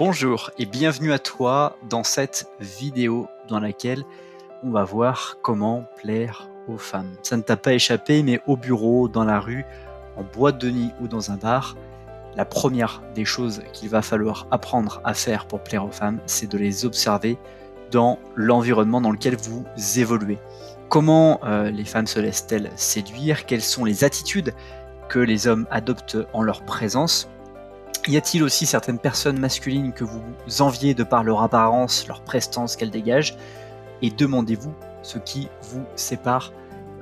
Bonjour et bienvenue à toi dans cette vidéo dans laquelle on va voir comment plaire aux femmes. Ça ne t'a pas échappé, mais au bureau, dans la rue, en boîte de nuit ou dans un bar, la première des choses qu'il va falloir apprendre à faire pour plaire aux femmes, c'est de les observer dans l'environnement dans lequel vous évoluez. Comment les femmes se laissent-elles séduire? Quelles sont les attitudes que les hommes adoptent en leur présence? Y a-t-il aussi certaines personnes masculines que vous enviez de par leur apparence, leur prestance qu'elles dégagent? Et demandez-vous ce qui vous sépare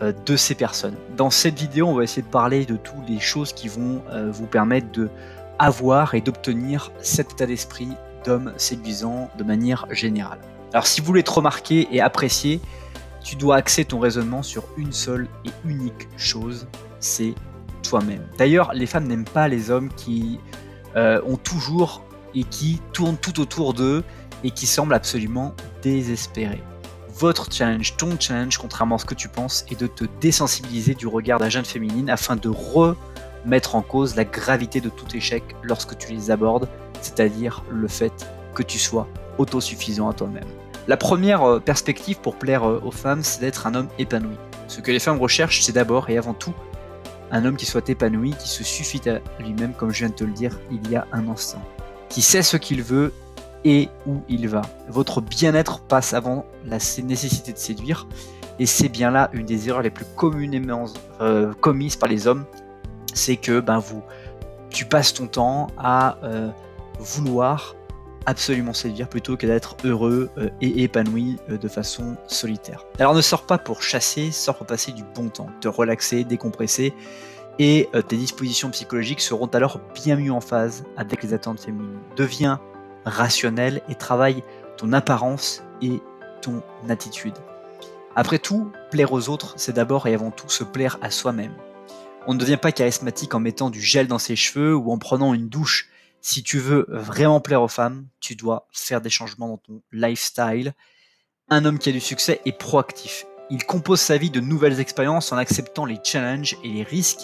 de ces personnes. Dans cette vidéo, on va essayer de parler de toutes les choses qui vont vous permettre de avoir et d'obtenir cet état d'esprit d'homme séduisant de manière générale. Alors si vous voulez te remarquer et apprécier, tu dois axer ton raisonnement sur une seule et unique chose, c'est toi-même. D'ailleurs, les femmes n'aiment pas les hommes qui ont toujours et qui tournent tout autour d'eux et qui semblent absolument désespérés. Votre challenge, ton challenge, contrairement à ce que tu penses, est de te désensibiliser du regard de la jeune féminine afin de remettre en cause la gravité de tout échec lorsque tu les abordes, c'est-à-dire le fait que tu sois autosuffisant à toi-même. La première perspective pour plaire aux femmes, c'est d'être un homme épanoui. Ce que les femmes recherchent, c'est d'abord et avant tout un homme qui soit épanoui, qui se suffit à lui-même, comme je viens de te le dire il y a un instant, qui sait ce qu'il veut et où il va. Votre bien-être passe avant la nécessité de séduire, et c'est bien là une des erreurs les plus communément commises par les hommes, c'est que tu passes ton temps à vouloir absolument séduire plutôt que d'être heureux et épanoui de façon solitaire. Alors ne sors pas pour chasser, sors pour passer du bon temps, te relaxer, décompresser, et tes dispositions psychologiques seront alors bien mieux en phase avec les attentes féminines. Deviens rationnel et travaille ton apparence et ton attitude. Après tout, plaire aux autres, c'est d'abord et avant tout se plaire à soi-même. On ne devient pas charismatique en mettant du gel dans ses cheveux ou en prenant une douche. Si tu veux vraiment plaire aux femmes, tu dois faire des changements dans ton lifestyle. Un homme qui a du succès est proactif. Il compose sa vie de nouvelles expériences en acceptant les challenges et les risques.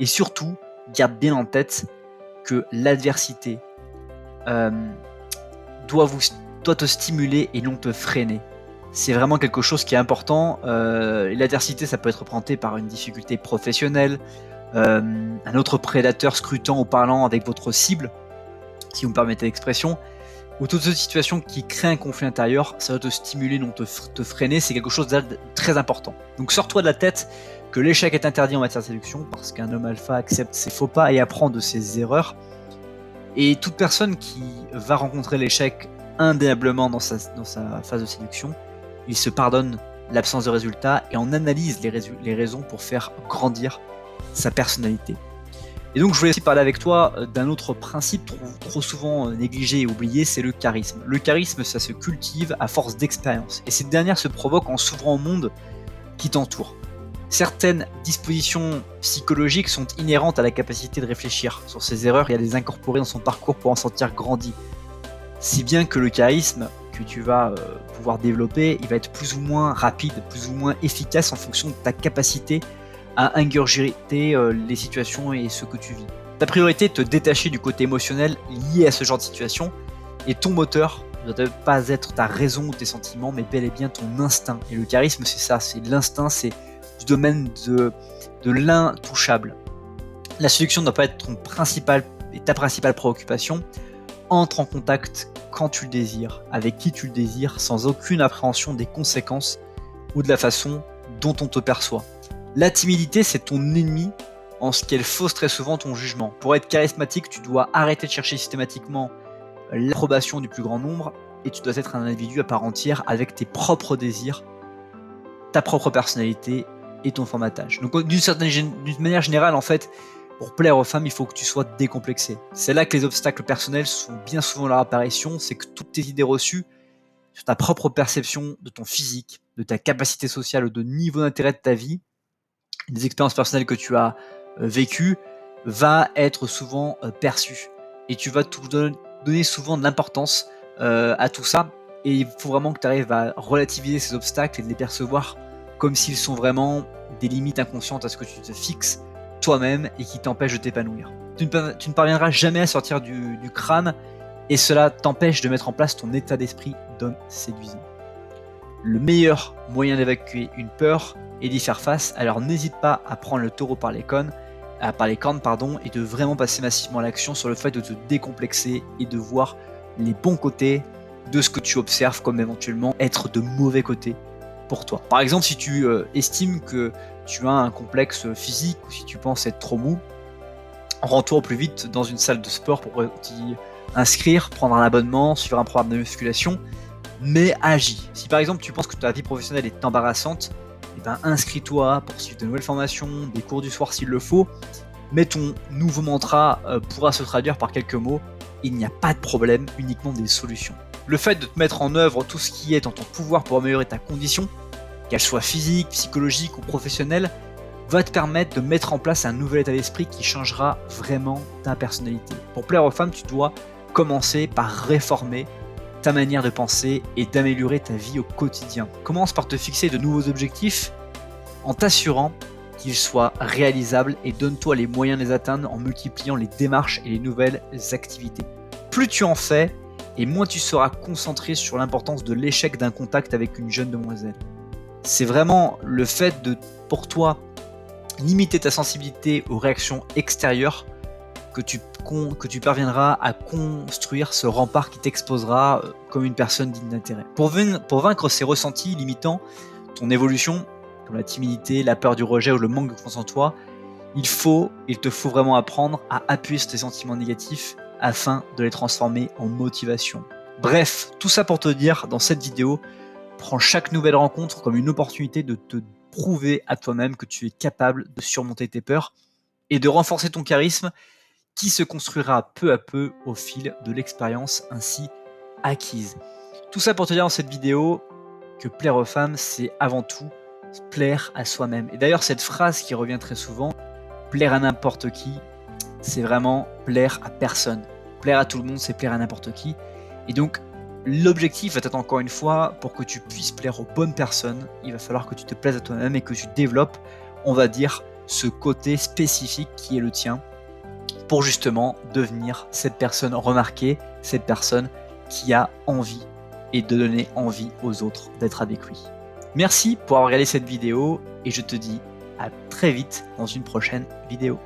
Et surtout, garde bien en tête que l'adversité doit te stimuler et non te freiner. C'est vraiment quelque chose qui est important. L'adversité, ça peut être représentée par une difficulté professionnelle, un autre prédateur scrutant ou parlant avec votre cible, si vous me permettez l'expression, ou toute cette situation qui crée un conflit intérieur, ça va te stimuler, non te freiner, c'est quelque chose de très important. Donc sors-toi de la tête que l'échec est interdit en matière de séduction, parce qu'un homme alpha accepte ses faux pas et apprend de ses erreurs. Et toute personne qui va rencontrer l'échec indéniablement dans sa phase de séduction, il se pardonne l'absence de résultats et en analyse les raisons pour faire grandir sa personnalité. Et donc je voulais aussi parler avec toi d'un autre principe trop souvent négligé et oublié, c'est le charisme. Le charisme, ça se cultive à force d'expérience, et cette dernière se provoque en s'ouvrant au monde qui t'entoure. Certaines dispositions psychologiques sont inhérentes à la capacité de réfléchir sur ses erreurs et à les incorporer dans son parcours pour en sortir grandi. Si bien que le charisme que tu vas pouvoir développer, il va être plus ou moins rapide, plus ou moins efficace en fonction de ta capacité à ingurgiter les situations et ce que tu vis. Ta priorité est de te détacher du côté émotionnel lié à ce genre de situation, et ton moteur ne doit pas être ta raison ou tes sentiments, mais bel et bien ton instinct. Et le charisme, c'est ça, c'est l'instinct, c'est du domaine de l'intouchable. La séduction ne doit pas être ta principale préoccupation. Entre en contact quand tu le désires, avec qui tu le désires, sans aucune appréhension des conséquences ou de la façon dont on te perçoit. La timidité, c'est ton ennemi en ce qu'elle fausse très souvent ton jugement. Pour être charismatique, tu dois arrêter de chercher systématiquement l'approbation du plus grand nombre, et tu dois être un individu à part entière avec tes propres désirs, ta propre personnalité et ton formatage. Donc d'une manière générale, en fait, pour plaire aux femmes, il faut que tu sois décomplexé. C'est là que les obstacles personnels sont bien souvent leur apparition, c'est que toutes tes idées reçues sur ta propre perception de ton physique, de ta capacité sociale ou de niveau d'intérêt de ta vie, des expériences personnelles que tu as vécues, va être souvent perçue. Et tu vas donner souvent de l'importance à tout ça. Et il faut vraiment que tu arrives à relativiser ces obstacles et de les percevoir comme s'ils sont vraiment des limites inconscientes à ce que tu te fixes toi-même et qui t'empêchent de t'épanouir. Tu ne parviendras jamais à sortir du crâne et cela t'empêche de mettre en place ton état d'esprit d'homme séduisant. Le meilleur moyen d'évacuer une peur et d'y faire face, alors n'hésite pas à prendre le taureau par les cornes, et de vraiment passer massivement à l'action sur le fait de te décomplexer et de voir les bons côtés de ce que tu observes comme éventuellement être de mauvais côtés pour toi. Par exemple, si tu estimes que tu as un complexe physique ou si tu penses être trop mou, rends-toi au plus vite dans une salle de sport pour t'y inscrire, prendre un abonnement, suivre un programme de musculation, mais agis. Si par exemple tu penses que ta vie professionnelle est embarrassante, eh ben, inscris-toi pour suivre de nouvelles formations, des cours du soir s'il le faut, mais ton nouveau mantra pourra se traduire par quelques mots. Il n'y a pas de problème, uniquement des solutions. Le fait de te mettre en œuvre tout ce qui est en ton pouvoir pour améliorer ta condition, qu'elle soit physique, psychologique ou professionnelle, va te permettre de mettre en place un nouvel état d'esprit qui changera vraiment ta personnalité. Pour plaire aux femmes, tu dois commencer par réformer ta manière de penser et d'améliorer ta vie au quotidien. Commence par te fixer de nouveaux objectifs en t'assurant qu'ils soient réalisables et donne-toi les moyens de les atteindre en multipliant les démarches et les nouvelles activités. Plus tu en fais, et moins tu seras concentré sur l'importance de l'échec d'un contact avec une jeune demoiselle. C'est vraiment le fait de, pour toi, limiter ta sensibilité aux réactions extérieures que tu parviendras à construire ce rempart qui t'exposera comme une personne digne d'intérêt. Pour vaincre ces ressentis limitant ton évolution, comme la timidité, la peur du rejet ou le manque de confiance en toi, il te faut vraiment apprendre à appuyer sur tes sentiments négatifs afin de les transformer en motivation. Bref, tout ça pour te dire, dans cette vidéo, prends chaque nouvelle rencontre comme une opportunité de te prouver à toi-même que tu es capable de surmonter tes peurs et de renforcer ton charisme qui se construira peu à peu au fil de l'expérience ainsi acquise. Tout ça pour te dire dans cette vidéo que plaire aux femmes, c'est avant tout plaire à soi-même. Et d'ailleurs, cette phrase qui revient très souvent, plaire à n'importe qui, c'est vraiment plaire à personne. Plaire à tout le monde, c'est plaire à n'importe qui. Et donc, l'objectif va être encore une fois, pour que tu puisses plaire aux bonnes personnes, il va falloir que tu te plaises à toi-même et que tu développes, on va dire, ce côté spécifique qui est le tien, pour justement devenir cette personne remarquée, cette personne qui a envie et de donner envie aux autres d'être avec lui. Merci pour avoir regardé cette vidéo et je te dis à très vite dans une prochaine vidéo.